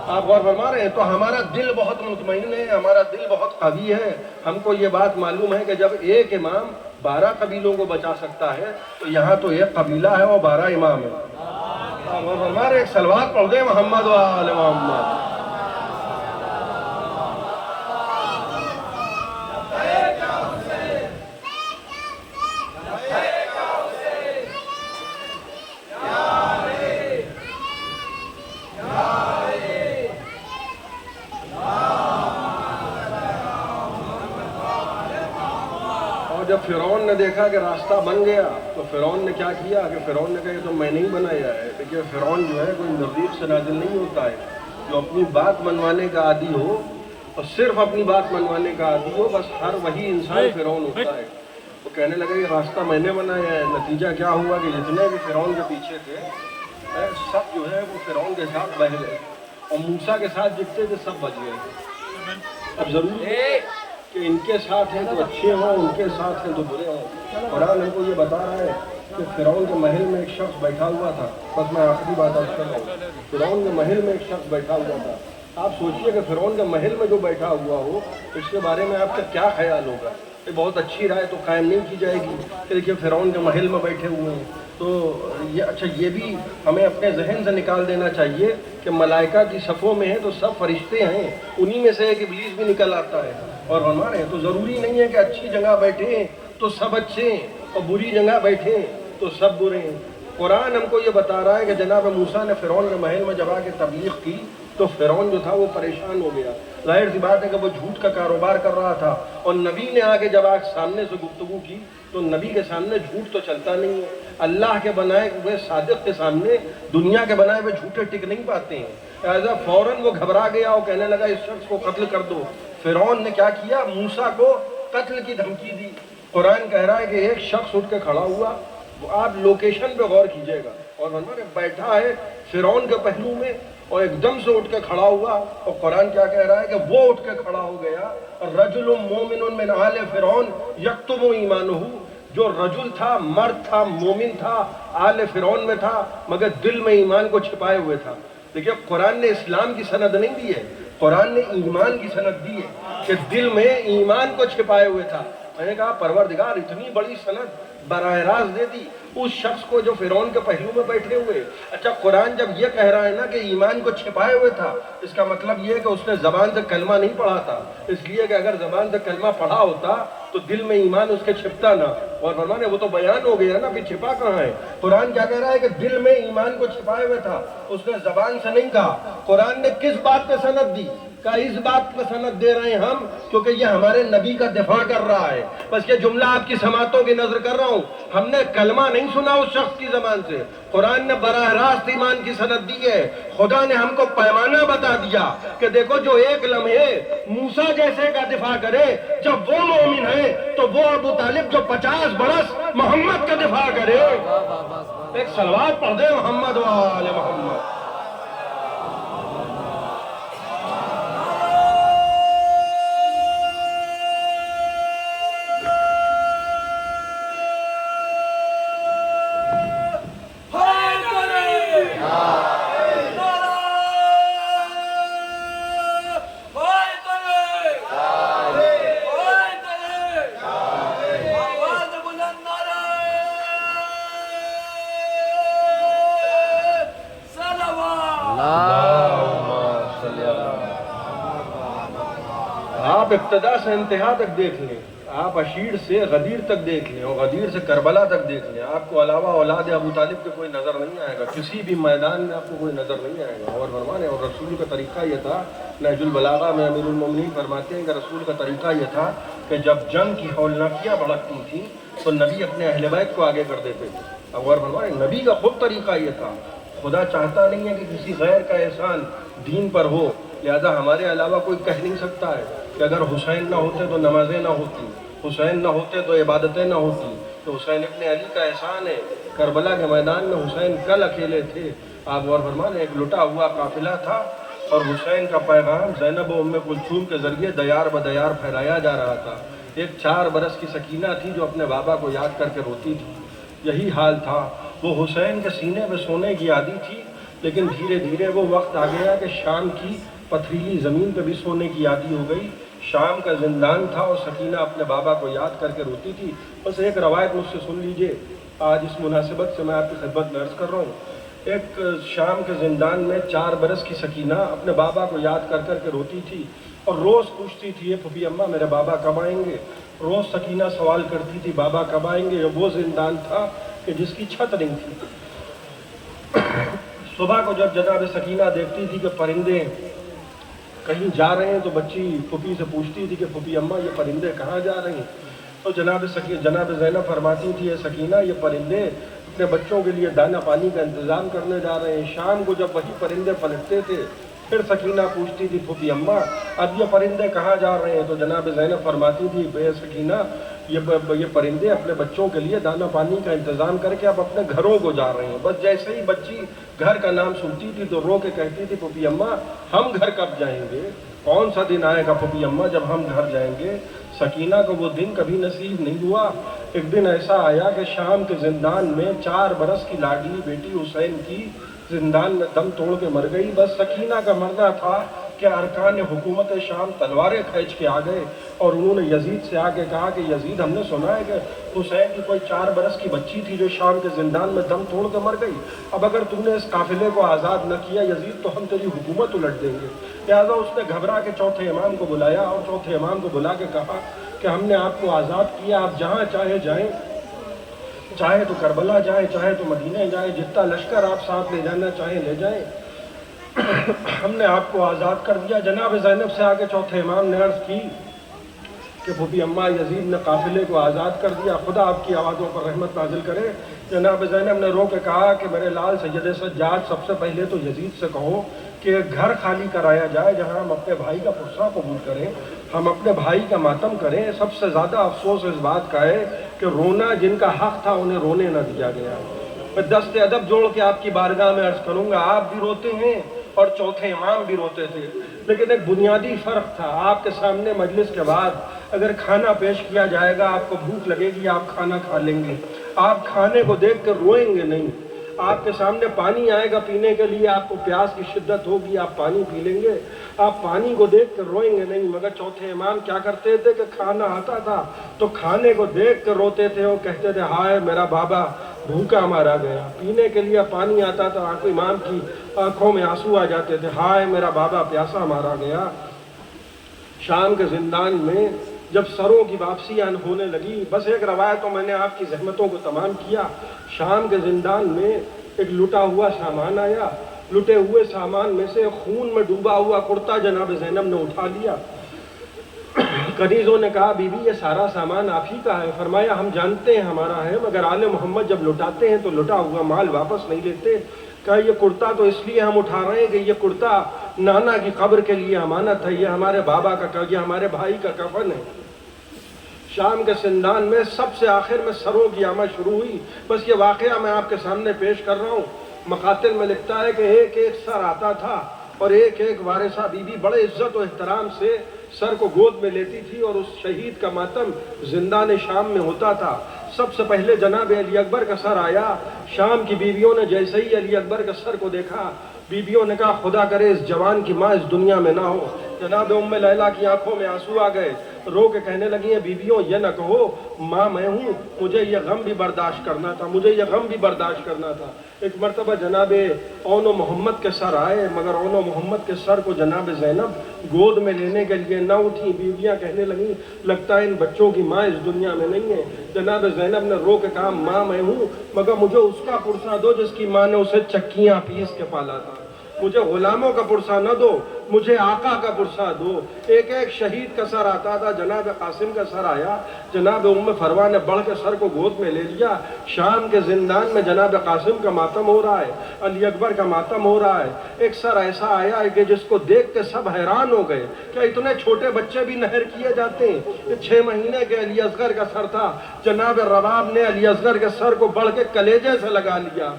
Speaker 1: آپ غور فرما رہے ہیں. تو ہمارا دل بہت مطمئن ہے, ہمارا دل بہت قوی ہے. ہم کو یہ بات معلوم ہے کہ جب ایک امام 12 قبیلوں کو بچا سکتا ہے تو یہاں تو ایک قبیلہ ہے اور 12 امام ہے. آپ غور فرما رہے ہیں. ایک صلوات پڑھ دیں محمد و آل محمد. جب فرعون نے دیکھا کہ راستہ بن گیا تو فرعون نے کیا کیا کہ فرعون نے کہا یہ تو میں نہیں بنایا ہے. دیکھیے فرعون جو ہے کوئی نظیر سے نازل نہیں ہوتا ہے, جو اپنی بات منوانے کا عادی ہو اور صرف اپنی بات منوانے کا عادی ہو, بس ہر وہی انسان فرعون ہوتا ہے. وہ کہنے لگا یہ راستہ میں نے بنایا ہے. نتیجہ کیا ہوا کہ جتنے بھی فرعون کے پیچھے تھے سب جو ہے وہ فرعون کے ساتھ بہہ گئے, اور موسیٰ کے ساتھ جتنے تھے سب بچ گئے. اب ضروری ہے کہ ان کے ساتھ ہیں تو اچھے ہوں, ان کے ساتھ ہیں تو برے ہوں. قرآن ہم کو یہ بتا رہا ہے کہ فرعون کے محل میں ایک شخص بیٹھا ہوا تھا. بس میں آخری بات عرض کر رہا ہوں, فرعون کے محل میں ایک شخص بیٹھا ہوا تھا. آپ سوچئے کہ فرعون کے محل میں جو بیٹھا ہوا ہو اس کے بارے میں آپ کا کیا خیال ہوگا. یہ بہت اچھی رائے تو قائم نہیں کی جائے گی کہ دیکھیے فرعون کے محل میں بیٹھے ہوئے ہیں. تو یہ اچھا یہ بھی ہمیں اپنے ذہن سے نکال دینا چاہیے کہ ملائکہ کی صفوں میں ہیں تو سب فرشتے ہیں, انہی میں سے ایک ابلیس بھی نکل آتا ہے. اور ہمارے تو ضروری نہیں ہے کہ اچھی جگہ بیٹھے ہیں تو سب اچھے ہیں اور بری جگہ بیٹھے ہیں تو سب برے ہیں. قرآن ہم کو یہ بتا رہا ہے کہ جناب موسیٰ نے فرعون کے محل میں جب آ کے تبلیغ کی تو فرعون جو تھا وہ پریشان ہو گیا. ظاہر سی بات ہے کہ وہ جھوٹ کا کاروبار کر رہا تھا, اور نبی نے آگے جب سامنے سے گفتگو کی تو نبی کے سامنے جھوٹ تو چلتا نہیں ہے. اللہ کے بنائے ہوئے صادق کے سامنے دنیا کے بنائے ہوئے جھوٹے ٹک نہیں پاتے ہیں. لہٰذا فوراً وہ گھبرا گیا اور کہنے لگا اس شخص کو قتل کر دو. فرعون نے کیا کیا, موسیٰ کو قتل کی دھمکی دی. قرآن کہہ رہا ہے کہ ایک شخص اٹھ کے کھڑا ہوا, آپ لوکیشن پہ غور کیجئے گا, اور فرمانے بیٹھا ہے فرعون کے پہلو میں اور ایک دم سے اٹھ کے کھڑا ہوا، اور قرآن کیا کہہ رہا ہے کہ وہ اٹھ کے کھڑا ہو گیا، رجل مومن من آل فرعون یکتم ایمانہ، جو رجل تھا، مرد تھا، مومن تھا، آل فرعون میں تھا، مگر دل میں ایمان کو چھپائے ہوئے تھا۔ دیکھیے قرآن نے اسلام کی سند نہیں دی ہے، قرآن نے ایمان کی سند دی ہے کہ دل میں ایمان کو چھپائے ہوئے تھا۔ میں نے کہا پروردگار اتنی بڑی سند براہ راست دے دی اس شخص کو جو فرعون کے پہلو میں بیٹھے ہوئے۔ اچھا قرآن جب یہ کہہ رہا ہے نا کہ ایمان کو چھپائے ہوئے تھا، اس کا مطلب یہ ہے کہ اس نے زبان سے کلمہ نہیں پڑھا تھا، اس لیے کہ اگر زبان سے کلمہ پڑھا ہوتا تو دل میں ایمان اس کے چھپتا نہ، اور فرمانے وہ تو بیان ہو گیا نا، پھر چھپا کہاں ہے؟ قرآن کیا کہہ رہا ہے کہ دل میں ایمان کو چھپائے ہوئے تھا، اس نے زبان سے نہیں کہا۔ قرآن نے کس بات پہ سند دی؟ کہ اس بات پہ سند دے رہے ہیں ہم کیونکہ یہ ہمارے نبی کا دفاع کر رہا ہے۔ بس یہ جملہ آپ کی سماعتوں کی نظر کر رہا ہوں، ہم نے کلمہ نہیں سنا اس شخص کی زبان سے، قرآن نے براہ راست ایمان کی سند دی ہے۔ خدا نے ہم کو پیمانہ بتا دیا کہ دیکھو جو ایک لمحے موسیٰ جیسے کا دفاع کرے جب وہ مومن ہے، تو وہ ابو طالب جو 50 برس محمد کا دفاع کرے۔ ایک صلوات پڑھ دے محمد و آل محمد۔ آپ ابتدا سے انتہا تک دیکھ لیں، آپ عشیر سے غدیر تک دیکھ لیں، اور غدیر سے کربلا تک دیکھ لیں، آپ کو علاوہ اولاد ابو طالب کے کوئی نظر نہیں آئے گا، کسی بھی میدان میں آپ کو کوئی نظر نہیں آئے گا۔ اور فرمانے اور رسول کا طریقہ یہ تھا، نہج البلاغہ میں امیر المومنین فرماتے ہیں کہ رسول کا طریقہ یہ تھا کہ جب جنگ کی ہولناکیاں بھڑکتی تھیں تو نبی اپنے اہل بیت کو آگے کر دیتے تھے۔ اور فرمانے نبی کا خود طریقہ یہ تھا، خدا چاہتا نہیں ہے کہ کسی غیر کا احسان دین پر ہو، لہذا ہمارے علاوہ کوئی کہہ نہیں سکتا ہے کہ اگر حسین نہ ہوتے تو نمازیں نہ ہوتی، حسین نہ ہوتے تو عبادتیں نہ ہوتی، تو حسین ابن علی کا احسان ہے۔ کربلا کے میدان میں حسین کل اکیلے تھے، آپ غور فرمائیں، ایک لٹا ہوا قافلہ تھا اور حسین کا پیغام زینب و ام کلثوم کے ذریعے دیار بدیار پھیلایا جا رہا تھا۔ ایک 4 برس کی سکینہ تھی جو اپنے بابا کو یاد کر کے روتی تھی، یہی حال تھا۔ وہ حسین کے سینے پہ سونے کی عادی تھی، لیکن دھیرے دھیرے وہ وقت آ گیا کہ شام کی پتھریلی زمین پہ بھی سونے کی عادی ہو گئی۔ شام کا زندان تھا اور سکینہ اپنے بابا کو یاد کر کے روتی تھی۔ بس ایک روایت مجھ سے سن لیجئے، آج اس مناسبت سے میں آپ کی خدمت میں عرض کر رہا ہوں۔ ایک شام کے زندان میں 4 برس کی سکینہ اپنے بابا کو یاد کر کر کے روتی تھی اور روز پوچھتی تھی، پھوپھی اماں میرے بابا کب آئیں گے؟ روز سکینہ سوال کرتی تھی بابا کب آئیں گے؟ یہ وہ زندان تھا کہ جس کی چھت نہیں تھی۔ صبح کو جب جناب سکینہ دیکھتی تھی کہ پرندے کہیں جا رہے ہیں تو بچی پھوپھی سے پوچھتی تھی کہ پھوپھی اماں یہ پرندے کہاں جا رہے ہیں؟ تو جناب زینب فرماتی تھی، اے سکینہ یہ پرندے اپنے بچوں کے لیے دانہ پانی کا انتظام کرنے جا رہے ہیں۔ شام کو جب وہی پرندے پلٹتے تھے پھر سکینہ پوچھتی تھی پھوپھی اماں اب یہ پرندے کہاں جا رہے ہیں؟ تو جناب زینب فرماتی تھی، بے سکینہ یہ پرندے اپنے بچوں کے لیے دانہ پانی کا انتظام کر کے اب اپنے گھروں کو جا رہے ہیں۔ بس جیسے ہی بچی گھر کا نام سنتی تھی تو رو کے کہتی تھی، پھوپھی اماں ہم گھر کب جائیں گے؟ کون سا دن آئے گا پھوپھی اماں جب ہم گھر جائیں گے؟ سکینہ کو وہ دن کبھی نصیب نہیں ہوا۔ ایک دن ایسا آیا کہ شام کے زندان میں 4 برس کی لاڈلی بیٹی حسین کی زندان میں دم توڑ کے مر گئی۔ بس سکینہ کا مرنا تھا کہ ارکان حکومت شام تلواریں کھینچ کے آ گئے اور انہوں نے یزید سے آ کے کہا کہ یزید ہم نے سنا ہے کہ حسین کی کوئی 4 برس کی بچی تھی جو شام کے زندان میں دم توڑ کے مر گئی، اب اگر تم نے اس قافلے کو آزاد نہ کیا یزید تو ہم تیری حکومت الٹ دیں گے۔ لہٰذا اس نے گھبرا کے چوتھے امام کو بلایا اور چوتھے امام کو بلا کے کہا کہ ہم نے آپ کو آزاد کیا، آپ جہاں چاہے جائیں، چاہے تو کربلا جائیں چاہے تو مدینہ جائیں، جتنا لشکر آپ ساتھ لے جانا چاہیں لے جائیں، ہم نے آپ کو آزاد کر دیا۔ جناب زینب سے آگے چوتھے امام نے عرض کی کہ پھوپھی اماں یزید نے قافلے کو آزاد کر دیا، خدا آپ کی آوازوں پر رحمت نازل کرے۔ جناب زینب نے رو کے کہا کہ میرے لال سید سجاد سب سے پہلے تو یزید سے کہو کہ گھر خالی کرایا جائے جہاں ہم اپنے بھائی کا پرسہ قبول کریں، ہم اپنے بھائی کا ماتم کریں۔ سب سے زیادہ افسوس اس بات کا ہے کہ رونا جن کا حق تھا انہیں رونے نہ دیا گیا۔ میں دست ادب جوڑ کے آپ کی بارگاہ میں عرض کروں گا، آپ بھی روتے ہیں اور چوتھے امام بھی روتے تھے، لیکن ایک بنیادی فرق تھا۔ آپ کے سامنے مجلس کے بعد اگر کھانا پیش کیا جائے گا، آپ کو بھوک لگے گی، آپ کھانا کھا لیں گے، آپ کھانے کو دیکھ کر روئیں گے نہیں۔ آپ کے سامنے پانی آئے گا پینے کے لیے، آپ کو پیاس کی شدت ہوگی، آپ پانی پی لیں گے، آپ پانی کو دیکھ کر روئیں گے نہیں۔ مگر چوتھے امام کیا کرتے تھے کہ کھانا آتا تھا تو کھانے کو دیکھ کر روتے تھے، وہ کہتے تھے ہائے میرا بابا بھوکا مارا گیا۔ پینے کے لیے پانی آتا تھا، امام کی آنکھوں میں آنسو آ جاتے تھے، ہائے میرا بابا پیاسا مارا گیا۔ شام کے زندان میں جب سروں کی واپسی ہونے لگی، بس ایک روایت تو میں نے آپ کی زحمتوں کو تمام کیا۔ شام کے زندان میں ایک لٹا ہوا سامان آیا، لٹے ہوئے سامان میں سے خون میں ڈوبا ہوا کرتا جناب زینب نے اٹھا لیا۔ کنیزوں نے کہا بی بی یہ سارا سامان آپ ہی کا ہے؟ فرمایا ہم جانتے ہیں ہمارا ہے، مگر آل محمد جب لٹاتے ہیں تو لٹا ہوا مال واپس نہیں لیتے۔ کہا یہ کرتا تو اس لیے ہم اٹھا رہے ہیں کہ یہ کرتا نانا کی قبر کے لیے امانت ہے، یہ ہمارے بابا کا، یہ ہمارے بھائی کا کفن ہے۔ شام کے زندان میں سب سے آخر میں سروں کی آمد شروع ہوئی۔ بس یہ واقعہ میں آپ کے سامنے پیش کر رہا ہوں۔ مقاتل میں لکھتا ہے کہ ایک ایک سر آتا تھا اور ایک ایک وارثہ بی بی بڑے عزت و احترام سے سر کو گود میں لیتی تھی، اور اس شہید کا ماتم زندان شام میں ہوتا تھا۔ سب سے پہلے جناب علی اکبر کا سر آیا۔ شام کی بیویوں نے جیسے ہی علی اکبر کا سر کو دیکھا، بیویوں نے کہا خدا کرے اس جوان کی ماں اس دنیا میں نہ ہو۔ جناب ام لیلہ کی آنکھوں میں آنسو آ گئے، رو کے کہنے لگی ہیں بیویوں یہ نہ کہو ماں میں ہوں، مجھے یہ غم بھی برداشت کرنا تھا، مجھے یہ غم بھی برداشت کرنا تھا۔ ایک مرتبہ جناب اون و محمد کے سر آئے، مگر اون و محمد کے سر کو جناب زینب گود میں لینے کے لیے نہ اٹھی۔ بیویاں کہنے لگیں لگتا ہے ان بچوں کی ماں اس دنیا میں نہیں ہے۔ جناب زینب نے رو کے کہا ماں میں ہوں، مگر مجھے اس کا پرسہ دو جس کی ماں نے اسے چکیاں پیس کے پالا تھا۔ مجھے غلاموں کا پرسہ نہ دو، مجھے آقا کا پرسہ دو۔ ایک ایک شہید کا سر آتا تھا۔ جناب قاسم کا سر آیا، جناب ام فروا نے بڑھ کے سر کو گود میں لے لیا۔ شام کے زندان میں جناب قاسم کا ماتم ہو رہا ہے، علی اکبر کا ماتم ہو رہا ہے۔ ایک سر ایسا آیا کہ جس کو دیکھ کے سب حیران ہو گئے، کیا اتنے چھوٹے بچے بھی نہر کیے جاتے ہیں؟ یہ 6 مہینے کے علی اصغر کا سر تھا۔ جناب رباب نے علی اصغر کے سر کو بڑھ کے کلیجے سے لگا لیا۔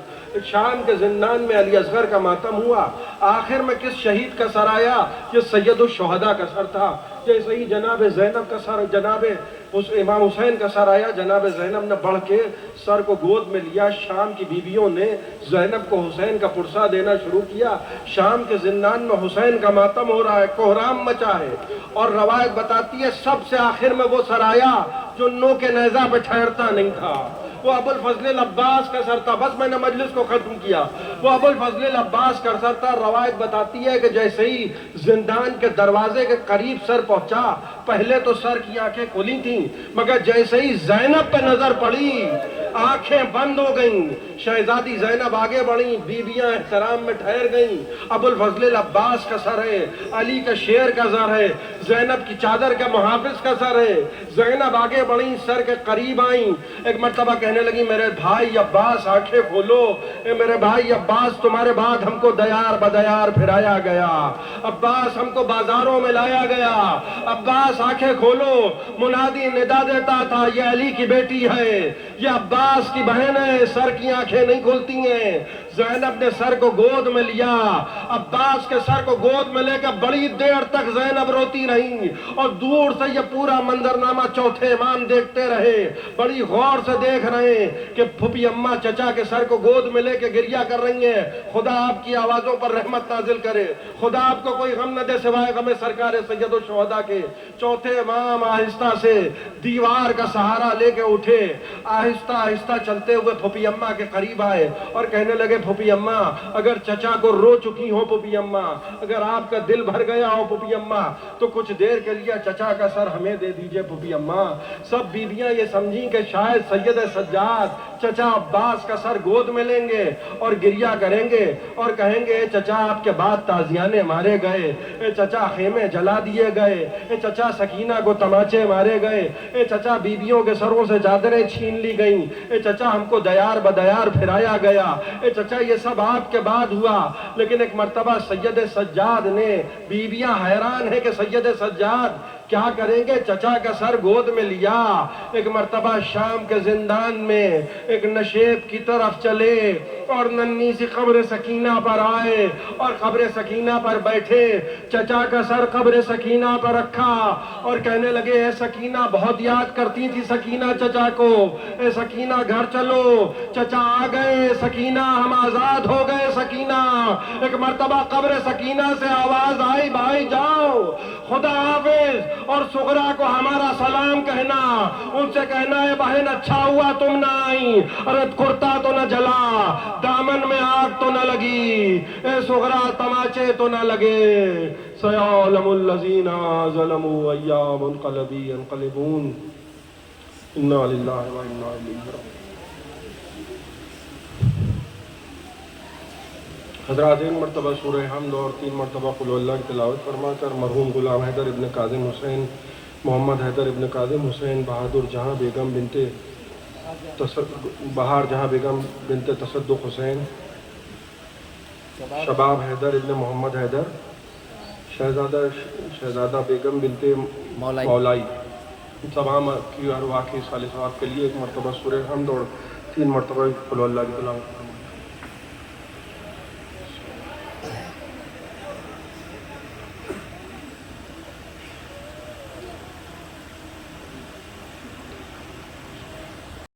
Speaker 1: شام کے زندان میں علی اصغر کا ماتم ہوا۔ آخر میں کس شہید کا سر آیا؟ یہ سید الشہداء کا سر تھا۔ جیسے ہی جناب زینب کا سر، جناب امام حسین کا سر آیا، جناب زینب نے بڑھ کے سر کو گود میں لیا۔ شام کی بیویوں نے زینب کو حسین کا پرسہ دینا شروع کیا۔ شام کے زندان میں حسین کا ماتم ہو رہا ہے، کوہرام مچا ہے، اور روایت بتاتی ہے سب سے آخر میں وہ سر آیا جو نو کے نیزہ پہ ٹھہرتا نہیں تھا۔ وہ ابو الفضل العباس کا سر تھا۔ بس میں نے مجلس کو ختم کیا۔ وہ ابو الفضل العباس کا سر تھا۔ روایت بتاتی ہے کہ جیسے ہی زندان کے دروازے کے قریب سر پہنچا، پہلے تو سر کی آنکھیں کھلی تھیں، مگر جیسے ہی زینب پہ نظر پڑی آنکھیں بند ہو گئیں۔ شہزادی زینب آگے بڑھیں، بیویاں احترام میں ٹھہر گئیں۔ ابو الفضل العباس کا سر ہے، علی کا شیر کا سر ہے، زینب کی چادر کا محافظ کا سر ہے۔ زینب آگے بڑھیں، سر کے قریب آئیں۔ ایک مرتبہ کہنے لگی میرے بھائی عباس آنکھیں کھولو، اے میرے بھائی عباس تمہارے بعد ہم کو دیار بدیار پھرایا گیا، عباس ہم کو بازاروں میں لایا گیا، عباس آنکھیں کھولو۔ منادی ندا دیتا تھا یہ علی کی بیٹی ہے، یہ عباس کی بہن ہے، سر کی آنکھیں نہیں کھلتی ہیں۔ زینب نے سر کو گود میں لیا، عباس کے سر کو گود میں لے کر بڑی دیر تک زینب روتی رہی، اور دور سے یہ پورا منظرنامہ چوتھے امام دیکھتے رہے، بڑی غور سے دیکھ رہے ہیں کہ پھوپھی اماں چچا کے سر کو گود میں لے کے گریہ کر رہی ہیں۔ خدا آپ کی آوازوں پر رحمت نازل کرے، خدا آپ کو کوئی غم نہ دے سوائے غم سرکار سید الشہداء کے۔ چوتھے امام آہستہ سے دیوار کا سہارا لے کے اٹھے، آہستہ آہستہ چلتے ہوئے پھوپھی اماں کے قریب آئے اور کہنے لگے پھوپھی اماں اگر چچا کو رو چکی ہو، پھوپھی اماں اگر آپ کا دل بھر گیا ہو پھوپھی اماں، تو کچھ دیر کے لیے چچا کا سر ہمیں دے دیجئے پھوپھی اماں۔ سب بیویاں یہ سمجھیں کہ شاید سید سجاد چچا عباس کا سر گود میں لیں گے اور گریہ کریں گے اور کہیں گے اے چچا آپ کے بعد تازیانے مارے گئے، اے چچا خیمے جلا دیے گئے، اے چچا سکینہ کو تماچے مارے گئے، اے چچا بیویوں کے سروں سے چادریں چھین لی گئیں، اے چچا ہم کو دیار بدیار پھرایا گیا، اے چچا یہ سب آپ کے بعد ہوا۔ لیکن ایک مرتبہ سید سجاد نے، بیویاں حیران ہے کہ سید سجاد کیا کریں گے؟ چچا کا سر گود میں لیا، ایک مرتبہ شام کے زندان میں ایک نشیب کی طرف چلے اور ننھی سی قبر سکینہ پر آئے اور قبر سکینہ پر بیٹھے، چچا کا سر قبر سکینہ پر رکھا اور کہنے لگے اے سکینہ، بہت یاد کرتی تھی سکینہ چچا کو، اے سکینہ گھر چلو۔ چچا آ گئے، سکینہ ہم آزاد ہو گئے سکینہ۔ ایک مرتبہ قبر سکینہ سے آواز آئی بھائی جاؤ، خدا حافظ، اور صغرا کو ہمارا سلام کہنا، ان سے کہنا ہے بہن اچھا ہوا تم نہ آئی، ارے کرتا تو نہ جلا، دامن میں آگ تو نہ لگی، اے صغرا تماچے تو نہ لگے۔ سیعلم الذین ظلموا ای منقلب ینقلبون، انا للہ و انا الیہ راجعون۔ حضرات 3 مرتبہ سورہ حمد اور 3 مرتبہ قل اللہ کی تلاوت فرما کر مرحوم غلام حیدر ابن کاظم حسین، محمد حیدر ابن کاظم حسین، بہادر جہاں بیگم بنت تصدق حسین، شباب حیدر ابن محمد حیدر، شہزادہ بیگم بنت مولائی، تمام کی ارواح کے صالح ثواب کے لیے 1 مرتبہ سورہ حمد اور 3 مرتبہ قل اللہ کی تلاوت فرما۔